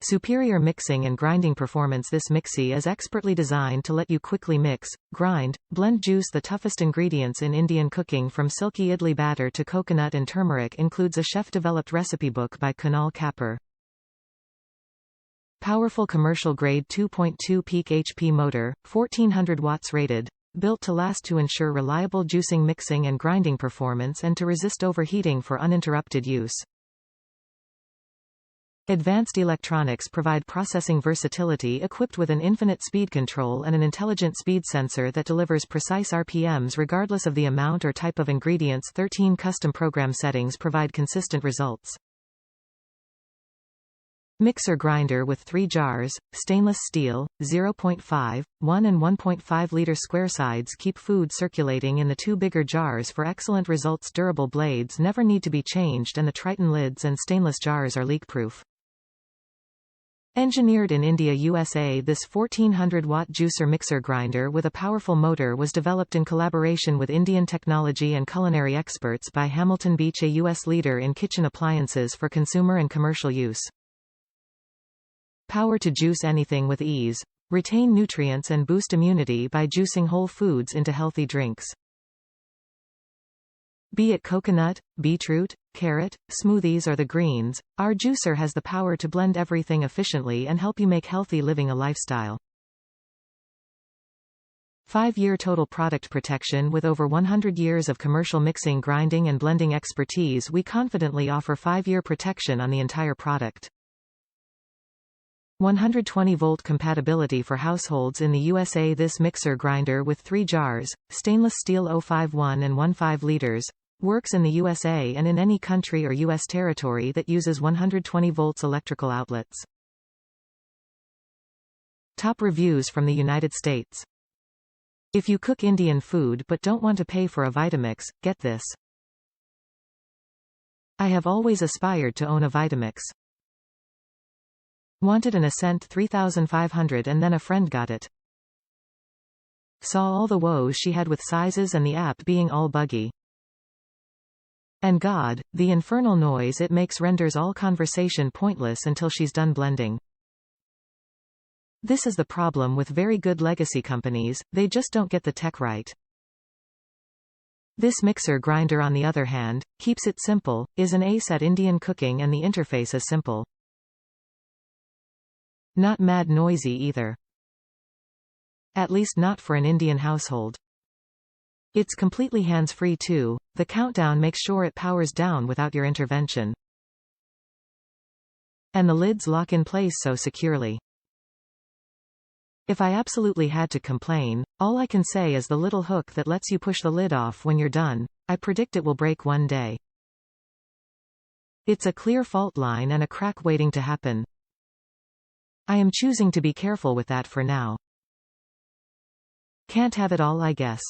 Superior mixing and grinding performance. This Mixie is expertly designed to let you quickly mix, grind, blend juice. The toughest ingredients in Indian cooking, from silky idli batter to coconut and turmeric, includes a chef-developed recipe book by Kunal Kapur. Powerful commercial-grade 2.2 peak HP motor, 1400 watts rated. Built to last, to ensure reliable juicing, mixing and grinding performance and to resist overheating for uninterrupted use. Advanced electronics provide processing versatility, equipped with an infinite speed control and an intelligent speed sensor that delivers precise RPMs regardless of the amount or type of ingredients. 13 custom program settings provide consistent results. Mixer grinder with 3 jars, stainless steel, 0.5, 1 and 1.5 liter square sides keep food circulating in the 2 bigger jars for excellent results. Durable blades never need to be changed and the Tritan lids and stainless jars are leak-proof. Engineered in India, USA, this 1400-watt juicer mixer grinder with a powerful motor was developed in collaboration with Indian technology and culinary experts by Hamilton Beach, a U.S. leader in kitchen appliances for consumer and commercial use. Power to juice anything with ease, retain nutrients and boost immunity by juicing whole foods into healthy drinks. Be it coconut, beetroot, carrot, smoothies or the greens, our juicer has the power to blend everything efficiently and help you make healthy living a lifestyle. 5-year total product protection. With over 100 years of commercial mixing, grinding and blending expertise, we confidently offer 5-year protection on the entire product. 120-volt compatibility for households in the USA. This mixer grinder with 3 jars, stainless steel 051 and 15 liters, works in the USA and in any country or U.S. territory that uses 120 volts electrical outlets. Top reviews from the United States. If you cook Indian food but don't want to pay for a Vitamix, get this. I have always aspired to own a Vitamix. Wanted an Ascent 3500 and then a friend got it. Saw all the woes she had with sizes and the app being all buggy. And God, the infernal noise it makes renders all conversation pointless until she's done blending. This is the problem with very good legacy companies, they just don't get the tech right. This mixer grinder, on the other hand, keeps it simple, is an ace at Indian cooking, and the interface is simple. Not mad noisy either. At least not for an Indian household. It's completely hands-free too. The countdown makes sure it powers down without your intervention. And the lids lock in place so securely. If I absolutely had to complain, all I can say is the little hook that lets you push the lid off when you're done, I predict it will break one day. It's a clear fault line and a crack waiting to happen. I am choosing to be careful with that for now. Can't have it all, I guess.